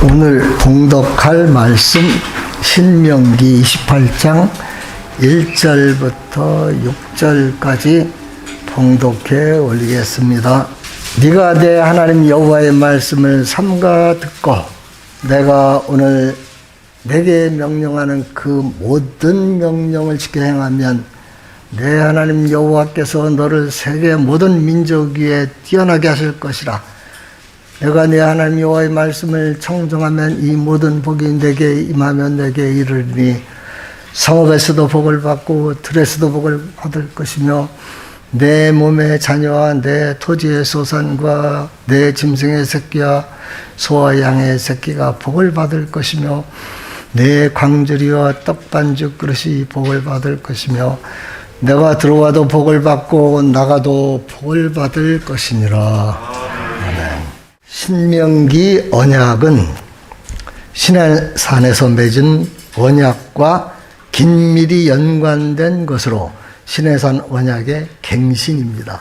오늘 봉독할 말씀 신명기 28장 1절부터 6절까지 봉독해 올리겠습니다. 네가 내 하나님 여호와의 말씀을 삼가 듣고 내가 오늘 내게 명령하는 그 모든 명령을 지켜 행하면 내 하나님 여호와께서 너를 세계 모든 민족 위에 뛰어나게 하실 것이라. 내가 내 하나님 여호와의 말씀을 청종하면 이 모든 복이 내게 임하면 내게 이르리니 성읍에서도 복을 받고 들에서도 복을 받을 것이며 내 몸의 자녀와 내 토지의 소산과 내 짐승의 새끼와 소와 양의 새끼가 복을 받을 것이며 내 광주리와 떡반죽 그릇이 복을 받을 것이며 내가 들어와도 복을 받고 나가도 복을 받을 것이니라. 신명기 언약은 시내산에서 맺은 언약과 긴밀히 연관된 것으로 시내산 언약의 갱신입니다.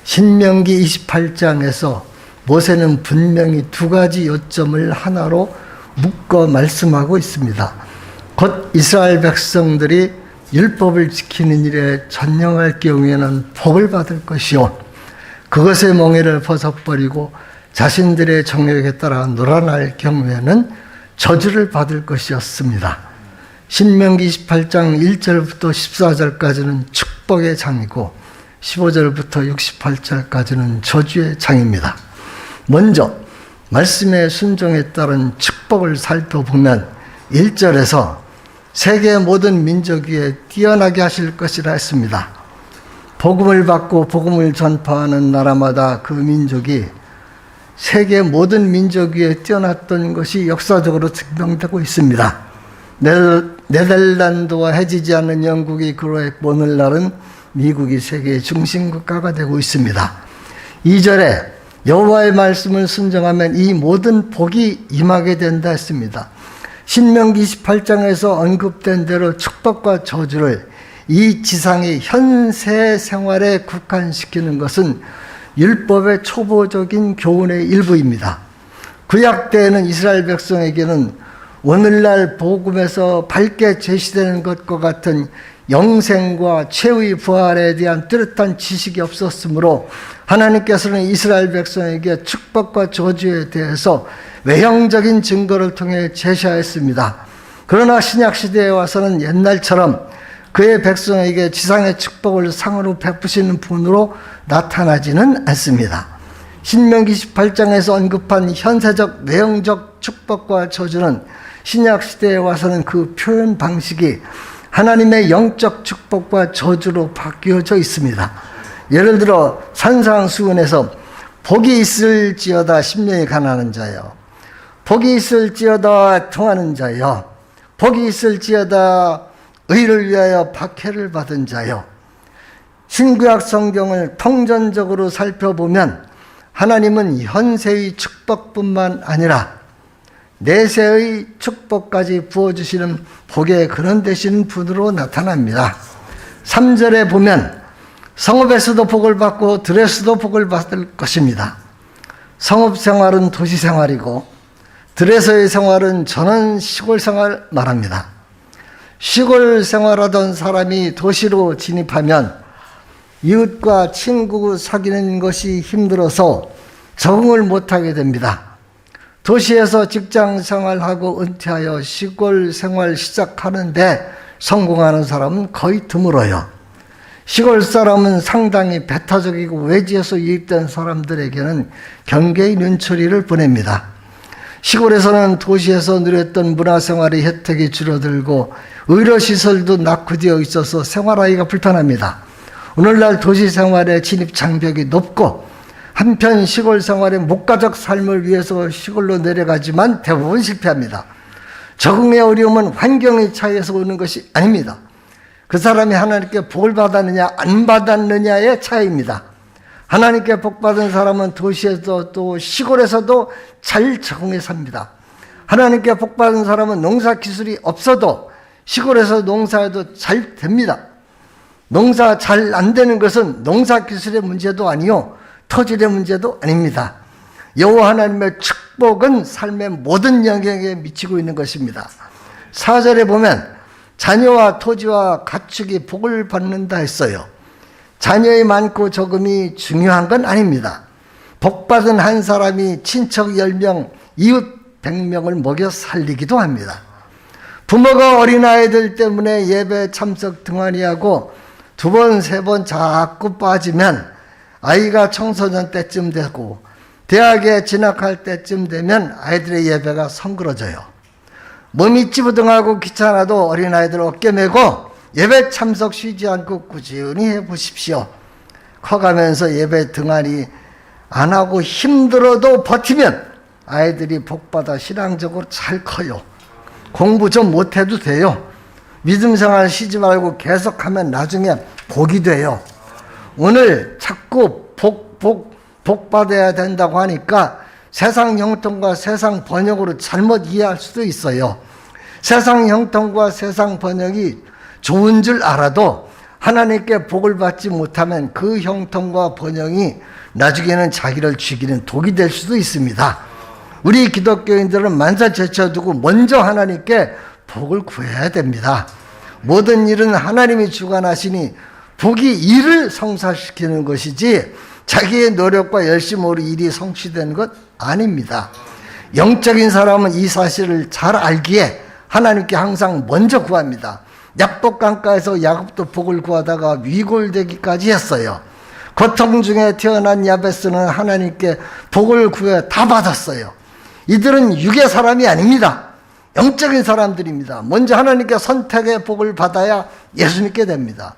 신명기 28장에서 모세는 분명히 두 가지 요점을 하나로 묶어 말씀하고 있습니다. 곧 이스라엘 백성들이 율법을 지키는 일에 전념할 경우에는 복을 받을 것이요, 그것의 멍에를 벗어버리고 자신들의 정욕에 따라 놀아날 경우에는 저주를 받을 것이었습니다. 신명기 28장 1절부터 14절까지는 축복의 장이고 15절부터 68절까지는 저주의 장입니다. 먼저 말씀의 순종에 따른 축복을 살펴보면 1절에서 세계 모든 민족 위에 뛰어나게 하실 것이라 했습니다. 복음을 받고 복음을 전파하는 나라마다 그 민족이 세계 모든 민족 위에 뛰어났던 것이 역사적으로 증명되고 있습니다. 네덜란드와 해지지 않는 영국이 그로했고 오늘날은 미국이 세계의 중심국가가 되고 있습니다. 2절에 여호와의 말씀을 순종하면 이 모든 복이 임하게 된다 했습니다. 신명기 28장에서 언급된 대로 축복과 저주를 이 지상의 현세 생활에 국한시키는 것은 율법의 초보적인 교훈의 일부입니다. 구약 때에는 이스라엘 백성에게는 오늘날 복음에서 밝게 제시되는 것과 같은 영생과 최후의 부활에 대한 뚜렷한 지식이 없었으므로 하나님께서는 이스라엘 백성에게 축복과 저주에 대해서 외형적인 증거를 통해 제시하였습니다. 그러나 신약시대에 와서는 옛날처럼 그의 백성에게 지상의 축복을 상으로 베푸시는 분으로 나타나지는 않습니다. 신명기 18장에서 언급한 현세적 외형적 축복과 저주는 신약시대에 와서는 그 표현 방식이 하나님의 영적 축복과 저주로 바뀌어져 있습니다. 예를 들어 산상수훈에서 복이 있을지어다 심령이 가난한 자여, 복이 있을지어다 통하는 자여, 복이 있을지어다 의를 위하여 박해를 받은 자여. 신구약 성경을 통전적으로 살펴보면 하나님은 현세의 축복뿐만 아니라 내세의 축복까지 부어주시는 복의 근원 되시는 분으로 나타납니다. 3절에 보면 성읍에서도 복을 받고 들에서도 복을 받을 것입니다. 성읍 생활은 도시 생활이고 들에서의 생활은 전원 시골 생활 말합니다. 시골 생활하던 사람이 도시로 진입하면 이웃과 친구 사귀는 것이 힘들어서 적응을 못하게 됩니다. 도시에서 직장 생활하고 은퇴하여 시골 생활 시작하는데 성공하는 사람은 거의 드물어요. 시골 사람은 상당히 배타적이고 외지에서 유입된 사람들에게는 경계의 눈초리를 보냅니다. 시골에서는 도시에서 누렸던 문화생활의 혜택이 줄어들고 의료시설도 낙후되어 있어서 생활하기가 불편합니다. 오늘날 도시생활의 진입장벽이 높고 한편 시골 생활의 목가적 삶을 위해서 시골로 내려가지만 대부분 실패합니다. 적응의 어려움은 환경의 차이에서 오는 것이 아닙니다. 그 사람이 하나님께 복을 받았느냐 안 받았느냐의 차이입니다. 하나님께 복받은 사람은 도시에서도 또 시골에서도 잘 적응해 삽니다. 하나님께 복받은 사람은 농사 기술이 없어도 시골에서 농사해도 잘 됩니다. 농사 잘 안 되는 것은 농사 기술의 문제도 아니요 토질의 문제도 아닙니다. 여호와 하나님의 축복 축복은 삶의 모든 영역에 미치고 있는 것입니다. 4절에 보면 자녀와 토지와 가축이 복을 받는다 했어요. 자녀의 많고 적음이 중요한 건 아닙니다. 복받은 한 사람이 친척 10명, 이웃 100명을 먹여 살리기도 합니다. 부모가 어린아이들 때문에 예배 참석 등한히하고 2번, 3번 자꾸 빠지면 아이가 청소년 때쯤 되고 대학에 진학할 때쯤 되면 아이들의 예배가 성그러져요. 몸이 찌부둥하고 귀찮아도 어린아이들 어깨 메고 예배 참석 쉬지 않고 꾸준히 해보십시오. 커가면서 예배 등한히 안 하고 힘들어도 버티면 아이들이 복받아 신앙적으로 잘 커요. 공부 좀 못해도 돼요. 믿음 생활 쉬지 말고 계속하면 나중에 복이 돼요. 오늘 자꾸 복 받아야 된다고 하니까 세상 형통과 세상 번역으로 잘못 이해할 수도 있어요. 세상 형통과 세상 번역이 좋은 줄 알아도 하나님께 복을 받지 못하면 그 형통과 번역이 나중에는 자기를 죽이는 독이 될 수도 있습니다. 우리 기독교인들은 만사 제쳐두고 먼저 하나님께 복을 구해야 됩니다. 모든 일은 하나님이 주관하시니 복이 일을 성사시키는 것이지 자기의 노력과 열심으로 일이 성취되는 것 아닙니다. 영적인 사람은 이 사실을 잘 알기에 하나님께 항상 먼저 구합니다. 약복 강가에서 야곱도 복을 구하다가 위골되기까지 했어요. 고통 중에 태어난 야베스는 하나님께 복을 구해 다 받았어요. 이들은 육의 사람이 아닙니다. 영적인 사람들입니다. 먼저 하나님께 선택의 복을 받아야 예수 믿게 됩니다.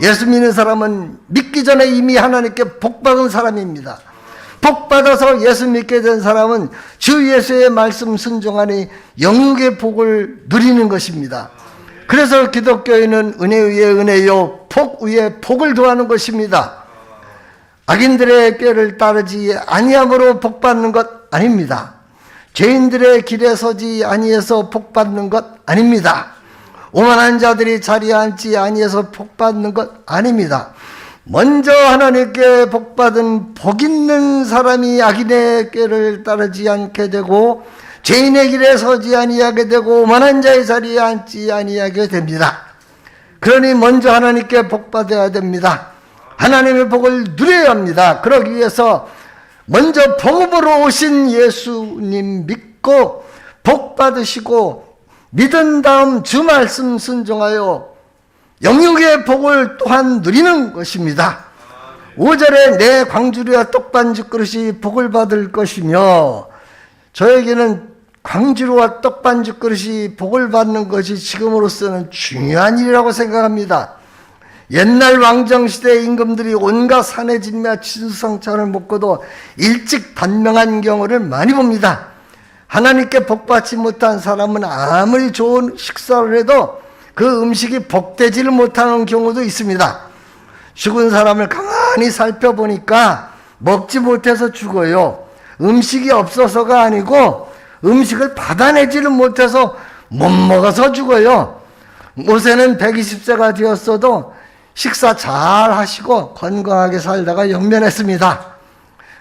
예수 믿는 사람은 믿기 전에 이미 하나님께 복받은 사람입니다. 복받아서 예수 믿게 된 사람은 주 예수의 말씀 순종하니 영육의 복을 누리는 것입니다. 그래서 기독교인은 은혜 위에 은혜요 복 위에 복을 더하는 것입니다. 악인들의 꾀를 따르지 아니함으로 복받는 것 아닙니다. 죄인들의 길에 서지 아니해서 복받는 것 아닙니다. 오만한 자들이 자리에 앉지 아니해서 복받는 것 아닙니다. 먼저 하나님께 복받은 복 있는 사람이 악인의 꾀를 따르지 않게 되고 죄인의 길에 서지 아니하게 되고 오만한 자의 자리에 앉지 아니하게 됩니다. 그러니 먼저 하나님께 복받아야 됩니다. 하나님의 복을 누려야 합니다. 그러기 위해서 먼저 복음으로 오신 예수님 믿고 복 받으시고 믿은 다음 주 말씀 순종하여 영육의 복을 또한 누리는 것입니다. 5절에 내 광주리와 떡반죽 그릇이 복을 받을 것이며, 저에게는 광주리와 떡반죽 그릇이 복을 받는 것이 지금으로서는 중요한 일이라고 생각합니다. 옛날 왕정시대 임금들이 온갖 산해진며 진수성찬을 먹고도 일찍 단명한 경우를 많이 봅니다. 하나님께 복받지 못한 사람은 아무리 좋은 식사를 해도 그 음식이 복되지를 못하는 경우도 있습니다. 죽은 사람을 가만히 살펴보니까 먹지 못해서 죽어요. 음식이 없어서가 아니고 음식을 받아내지를 못해서 못 먹어서 죽어요. 모세는 120세가 되었어도 식사 잘 하시고 건강하게 살다가 영면했습니다.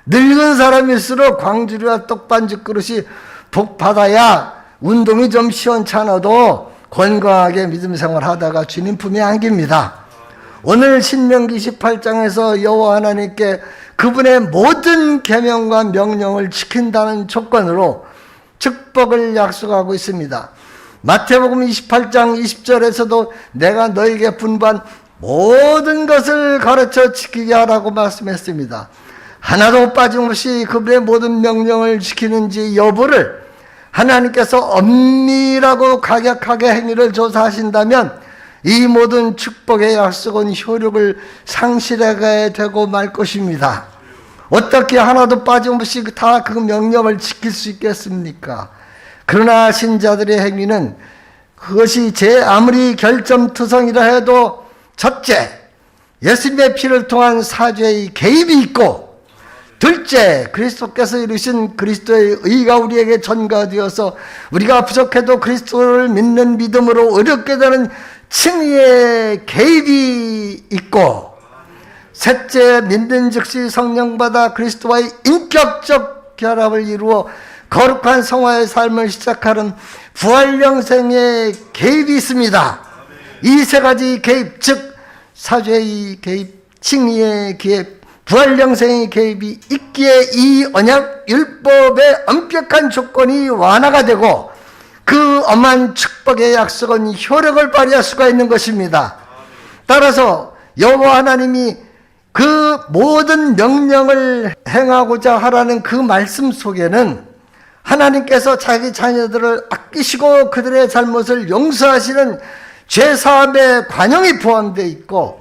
늙은 사람일수록 광주리와 떡반죽 그릇이 복 받아야 운동이 좀 시원찮아도 건강하게 믿음 생활하다가 주님 품에 안깁니다. 오늘 신명기 18장에서 여호와 하나님께 그분의 모든 계명과 명령을 지킨다는 조건으로 축복을 약속하고 있습니다. 마태복음 28장 20절에서도 내가 너에게 분부한 모든 것을 가르쳐 지키게 하라고 말씀했습니다. 하나도 빠짐없이 그분의 모든 명령을 지키는지 여부를 하나님께서 엄밀하고 가격하게 행위를 조사하신다면 이 모든 축복의 약속은 효력을 상실하게 되고 말 것입니다. 어떻게 하나도 빠짐없이 다 그 명령을 지킬 수 있겠습니까? 그러나 신자들의 행위는 그것이 제 아무리 결점투성이라 해도 첫째, 예수님의 피를 통한 사죄의 개입이 있고, 둘째, 그리스도께서 이루신 그리스도의 의가 우리에게 전가되어서 우리가 부족해도 그리스도를 믿는 믿음으로 어렵게 되는 칭의의 개입이 있고, 셋째, 믿는 즉시 성령 받아 그리스도와의 인격적 결합을 이루어 거룩한 성화의 삶을 시작하는 부활 영생의 개입이 있습니다. 이 세 가지 개입, 즉 사죄의 개입, 칭의의 개입, 부활 영생의 개입이 있기에 이 언약 율법의 엄격한 조건이 완화가 되고 그 엄한 축복의 약속은 효력을 발휘할 수가 있는 것입니다. 따라서 여호와 하나님이 그 모든 명령을 행하고자 하라는 그 말씀 속에는 하나님께서 자기 자녀들을 아끼시고 그들의 잘못을 용서하시는 죄사함의 관용이 포함되어 있고,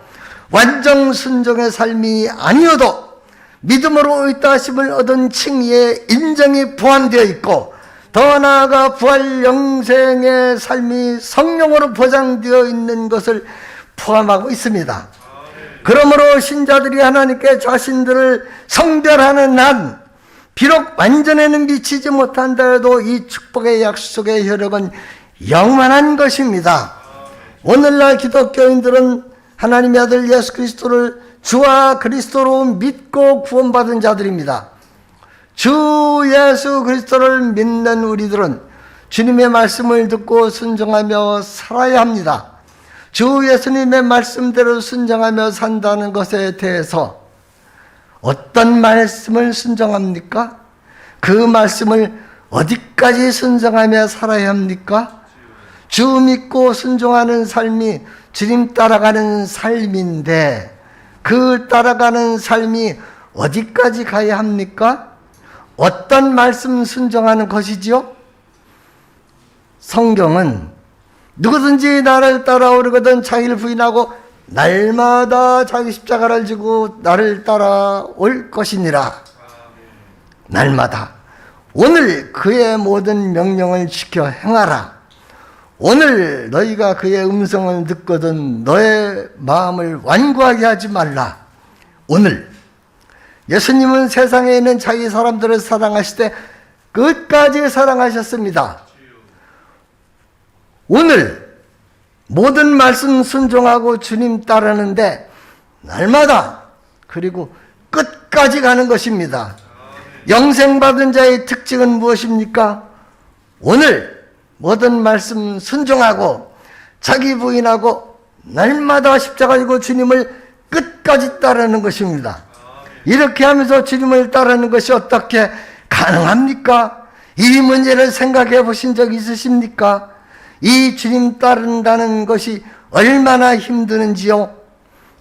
완전 순종의 삶이 아니어도 믿음으로 의따심을 얻은 칭의의 인정이 포함되어 있고, 더 나아가 부활 영생의 삶이 성령으로 보장되어 있는 것을 포함하고 있습니다. 그러므로 신자들이 하나님께 자신들을 성별하는 한 비록 완전에는 미치지 못한다 해도 이 축복의 약속의 효력은 영원한 것입니다. 오늘날 기독교인들은 하나님의 아들 예수 그리스도를 주와 그리스도로 믿고 구원받은 자들입니다. 주 예수 그리스도를 믿는 우리들은 주님의 말씀을 듣고 순종하며 살아야 합니다. 주 예수님의 말씀대로 순종하며 산다는 것에 대해서 어떤 말씀을 순종합니까? 그 말씀을 어디까지 순종하며 살아야 합니까? 주 믿고 순종하는 삶이 주님 따라가는 삶인데, 그 따라가는 삶이 어디까지 가야 합니까? 어떤 말씀 순종하는 것이지요? 성경은 누구든지 나를 따라오려거든 자기를 부인하고 날마다 자기 십자가를 지고 나를 따라올 것이니라. 날마다. 오늘 그의 모든 명령을 지켜 행하라. 오늘 너희가 그의 음성을 듣거든 너의 마음을 완고하게 하지 말라. 오늘 예수님은 세상에 있는 자기 사람들을 사랑하시되 끝까지 사랑하셨습니다. 오늘 모든 말씀 순종하고 주님 따르는데 날마다 그리고 끝까지 가는 것입니다. 영생받은 자의 특징은 무엇입니까? 오늘 모든 말씀 순종하고 자기 부인하고 날마다 십자가 지고 주님을 끝까지 따르는 것입니다. 이렇게 하면서 주님을 따르는 것이 어떻게 가능합니까? 이 문제를 생각해 보신 적 있으십니까? 이 주님 따른다는 것이 얼마나 힘드는지요.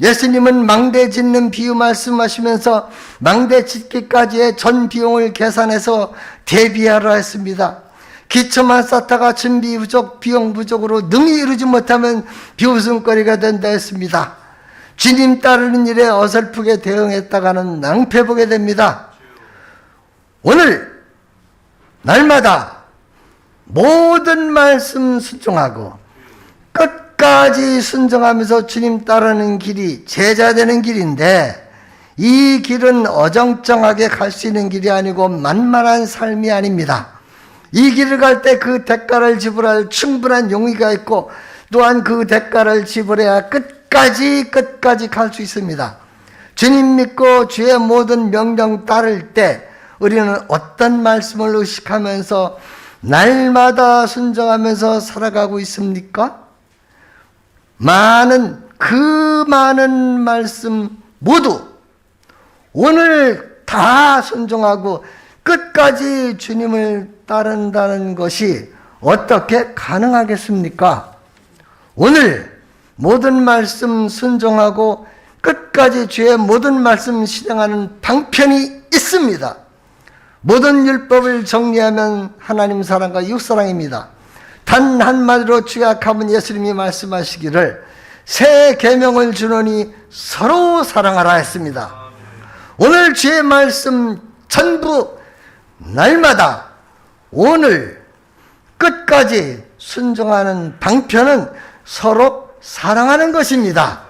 예수님은 망대 짓는 비유 말씀하시면서 망대 짓기까지의 전 비용을 계산해서 대비하라 했습니다. 기초만 쌓다가 준비 부족, 비용 부족으로 능히 이루지 못하면 비웃음거리가 된다 했습니다. 주님 따르는 일에 어설프게 대응했다가는 낭패보게 됩니다. 오늘 날마다 모든 말씀 순종하고 끝까지 순종하면서 주님 따르는 길이 제자 되는 길인데, 이 길은 어정쩡하게 갈 수 있는 길이 아니고 만만한 삶이 아닙니다. 이 길을 갈 때 그 대가를 지불할 충분한 용의가 있고, 또한 그 대가를 지불해야 끝까지 갈 수 있습니다. 주님 믿고 주의 모든 명령 따를 때 우리는 어떤 말씀을 의식하면서 날마다 순종하면서 살아가고 있습니까? 그 많은 말씀 모두 오늘 다 순종하고 끝까지 주님을 따른다는 것이 어떻게 가능하겠습니까? 오늘 모든 말씀 순종하고 끝까지 주의 모든 말씀 실행하는 방편이 있습니다. 모든 율법을 정리하면 하나님 사랑과 이웃 사랑입니다. 단 한마디로 축약하면 예수님이 말씀하시기를 새 계명을 주노니 서로 사랑하라 했습니다. 오늘 주의 말씀 전부 날마다 오늘 끝까지 순종하는 방편은 서로 사랑하는 것입니다.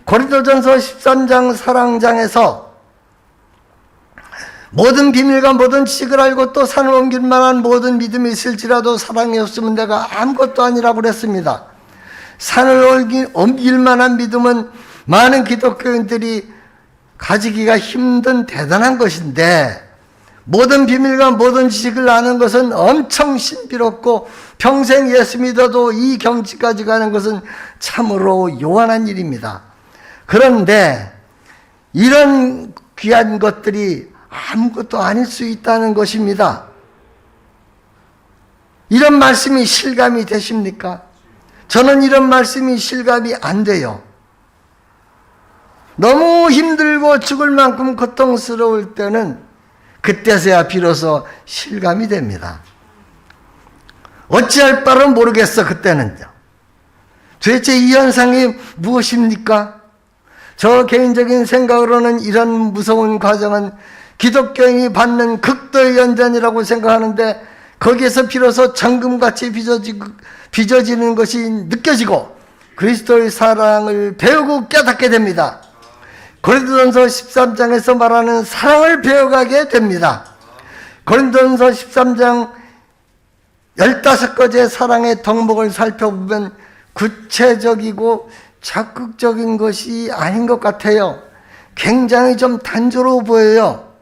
고린도전서 13장 사랑장에서 모든 비밀과 모든 지식을 알고 또 산을 옮길 만한 모든 믿음이 있을지라도 사랑이 없으면 내가 아무것도 아니라고 그랬습니다. 산을 옮길 만한 믿음은 많은 기독교인들이 가지기가 힘든 대단한 것인데, 모든 비밀과 모든 지식을 아는 것은 엄청 신비롭고 평생 예수 믿어도 이 경지까지 가는 것은 참으로 요한한 일입니다. 그런데 이런 귀한 것들이 아무것도 아닐 수 있다는 것입니다. 이런 말씀이 실감이 되십니까? 저는 이런 말씀이 실감이 안 돼요. 너무 힘들고 죽을 만큼 고통스러울 때는 그때서야 비로소 실감이 됩니다. 어찌할 바를 모르겠어, 그때는요. 도대체 이 현상이 무엇입니까? 저 개인적인 생각으로는 이런 무서운 과정은 기독교인이 받는 극도의 연단이라고 생각하는데, 거기에서 비로소 정금같이 빚어지는 것이 느껴지고 그리스도의 사랑을 배우고 깨닫게 됩니다. 고린도전서 13장에서 말하는 사랑을 배워가게 됩니다. 고린도전서 13장 15가지의 사랑의 덕목을 살펴보면 구체적이고 적극적인 것이 아닌 것 같아요. 굉장히 좀 단조로워 보여요.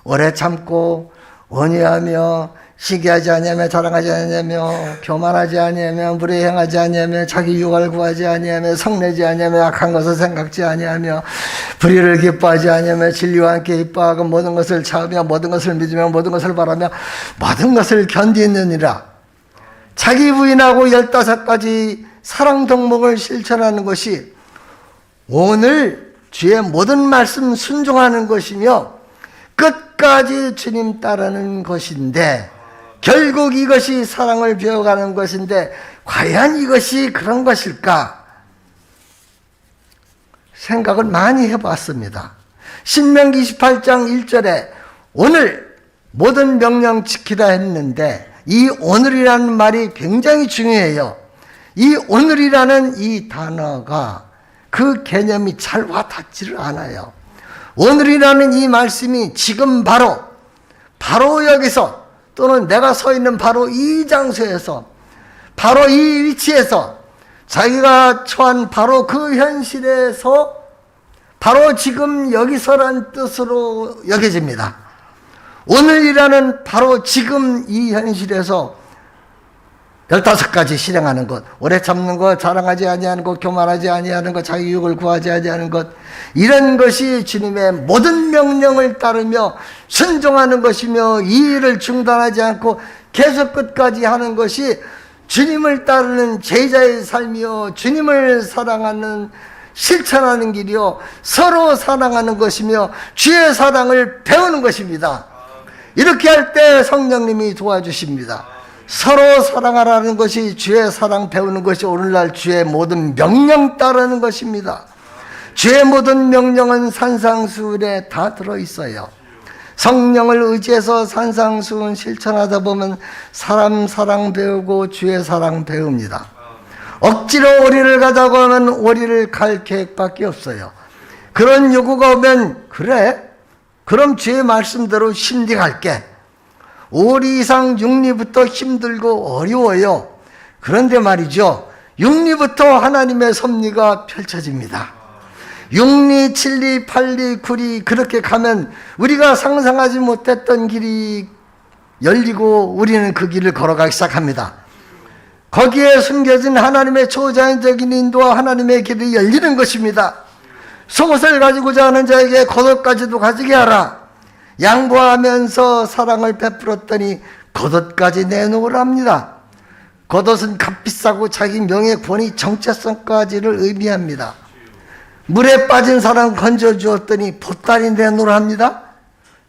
오래 참고 온유하며 시기하지 아니하며 자랑하지 아니하며 교만하지 아니하며 불의에 행하지 아니하며 자기 유익을 구하지 아니하며 성내지 아니하며 악한 것을 생각지 아니하며 불의를 기뻐하지 아니하며 진리와 함께 기뻐하고 모든 것을 참으며 모든 것을 믿으며 모든 것을 바라며 모든 것을 견디느니라. 자기 부인하고 15가지 사랑 덕목을 실천하는 것이 오늘 주의 모든 말씀 순종하는 것이며 끝까지 주님 따르는 것인데, 결국 이것이 사랑을 배워가는 것인데 과연 이것이 그런 것일까? 생각을 많이 해봤습니다. 신명기 28장 1절에 오늘 모든 명령 지키라 했는데, 이 오늘이라는 말이 굉장히 중요해요. 이 오늘이라는 이 단어가 그 개념이 잘 와닿지를 않아요. 오늘이라는 이 말씀이 지금 바로 여기서, 또는 내가 서 있는 바로 이 장소에서, 바로 이 위치에서, 자기가 처한 바로 그 현실에서 바로 지금 여기서란 뜻으로 여겨집니다. 오늘이라는 바로 지금 이 현실에서 15가지 실행하는 것, 오래 참는 것, 자랑하지 아니하는 것, 교만하지 아니하는 것, 자기 유익을 구하지 아니하는 것, 이런 것이 주님의 모든 명령을 따르며 순종하는 것이며, 이 일을 중단하지 않고 계속 끝까지 하는 것이 주님을 따르는 제자의 삶이요, 주님을 사랑하는 실천하는 길이요, 서로 사랑하는 것이며 주의 사랑을 배우는 것입니다. 이렇게 할 때 성령님이 도와주십니다. 서로 사랑하라는 것이, 주의 사랑 배우는 것이 오늘날 주의 모든 명령 따르는 것입니다. 주의 모든 명령은 산상수훈에 다 들어있어요. 성령을 의지해서 산상수훈 실천하다 보면 사람 사랑 배우고 주의 사랑 배웁니다. 억지로 오리를 가자고 하면 오리를 갈 계획밖에 없어요. 그런 요구가 오면, 그래? 그럼 주의 말씀대로 힘디 갈게. 오리 이상 육리부터 힘들고 어려워요. 그런데 말이죠, 육리부터 하나님의 섭리가 펼쳐집니다. 육리, 칠리, 팔리, 구리, 그렇게 가면 우리가 상상하지 못했던 길이 열리고 우리는 그 길을 걸어가기 시작합니다. 거기에 숨겨진 하나님의 초자연적인 인도와 하나님의 길이 열리는 것입니다. 속옷을 가지고자 하는 자에게 겉옷까지도 가지게 하라. 양보하면서 사랑을 베풀었더니 겉옷까지 내놓으랍니다. 겉옷은 값비싸고 자기 명예, 권위, 정체성까지를 의미합니다. 물에 빠진 사람 건져주었더니 보따리 내놓으랍니다.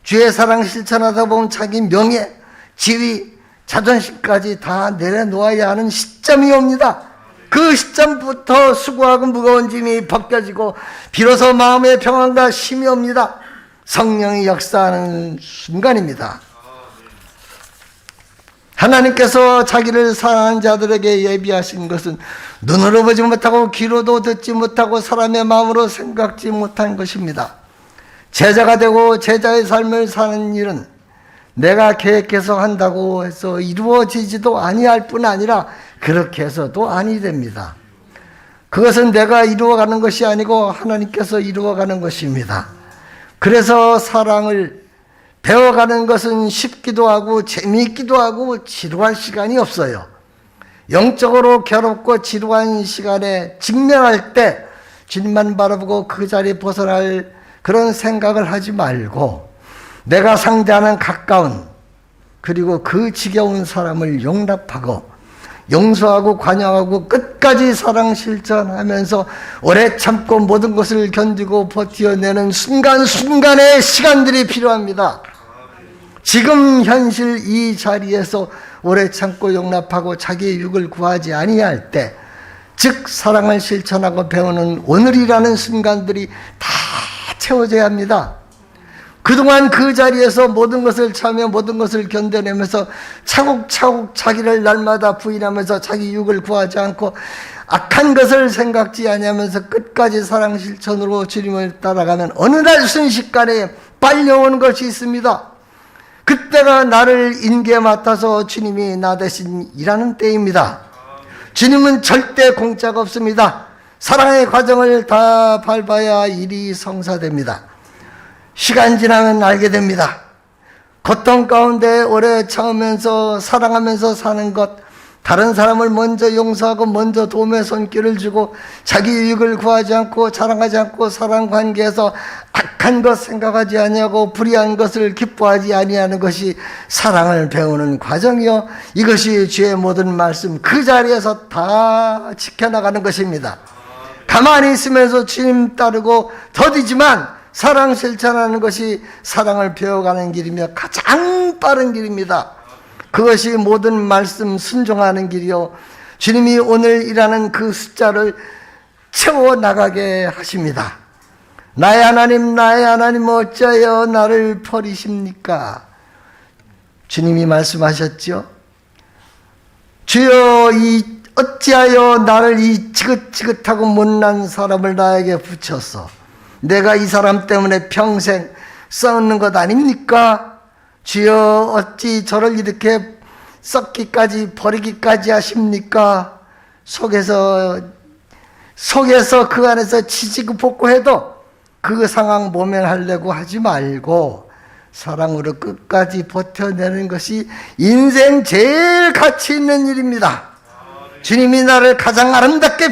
주의 사랑 실천하다 보면 자기 명예, 지위, 자존심까지 다 내려놓아야 하는 시점이 옵니다. 그 시점부터 수고하고 무거운 짐이 벗겨지고 비로소 마음의 평안과 쉼이 옵니다. 성령이 역사하는 순간입니다. 하나님께서 자기를 사랑하는 자들에게 예비하신 것은 눈으로 보지 못하고 귀로도 듣지 못하고 사람의 마음으로 생각지 못한 것입니다. 제자가 되고 제자의 삶을 사는 일은 내가 계획해서 한다고 해서 이루어지지도 아니할 뿐 아니라 그렇게 해서도 아니 됩니다. 그것은 내가 이루어가는 것이 아니고 하나님께서 이루어가는 것입니다. 그래서 사랑을 배워가는 것은 쉽기도 하고 재미있기도 하고 지루할 시간이 없어요. 영적으로 괴롭고 지루한 시간에 직면할 때 주님만 바라보고 그 자리에 벗어날 그런 생각을 하지 말고 내가 상대하는 가까운 그리고 그 지겨운 사람을 용납하고 용서하고 관용하고 끝까지 사랑 실천하면서 오래 참고 모든 것을 견디고 버텨내는 순간순간의 시간들이 필요합니다. 지금 현실 이 자리에서 오래 참고 용납하고 자기의 유익을 구하지 아니할 때, 즉 사랑을 실천하고 배우는 오늘이라는 순간들이 다 채워져야 합니다. 그동안 그 자리에서 모든 것을 참여 모든 것을 견뎌내면서 차곡차곡 자기를 날마다 부인하면서 자기 유익을 구하지 않고 악한 것을 생각지 아니하면서 끝까지 사랑 실천으로 주님을 따라가면 어느 날 순식간에 빨려오는 것이 있습니다. 그때가 나를 인계에 맡아서 주님이 나 대신 일하는 때입니다. 주님은 절대 공짜가 없습니다. 사랑의 과정을 다 밟아야 일이 성사됩니다. 시간 지나면 알게 됩니다. 고통 가운데 오래 참으면서 사랑하면서 사는 것, 다른 사람을 먼저 용서하고 먼저 도움의 손길을 주고 자기 유익을 구하지 않고 자랑하지 않고 사랑 관계에서 악한 것 생각하지 아니하고 불의한 것을 기뻐하지 아니하는 것이 사랑을 배우는 과정이요, 이것이 주의 모든 말씀 그 자리에서 다 지켜나가는 것입니다. 가만히 있으면서 주님 따르고 더디지만 사랑 실천하는 것이 사랑을 배워가는 길이며 가장 빠른 길입니다. 그것이 모든 말씀 순종하는 길이요, 주님이 오늘 일하는 그 숫자를 채워나가게 하십니다. 나의 하나님 어찌하여 나를 버리십니까? 주님이 말씀하셨죠. 주여 어찌하여 나를 이 지긋지긋하고 못난 사람을 나에게 붙였어. 내가 이 사람 때문에 평생 썩는 것 아닙니까? 주여 어찌 저를 이렇게 썩기까지 버리기까지 하십니까? 속에서 그 안에서 치지고 볶고해도 그 상황 모면하려고 하지 말고 사랑으로 끝까지 버텨내는 것이 인생 제일 가치 있는 일입니다. 주님이 나를 가장 아름답게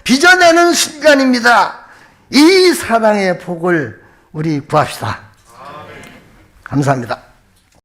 빚어내는 순간입니다. 이 사랑의 복을 우리 구합시다. 감사합니다.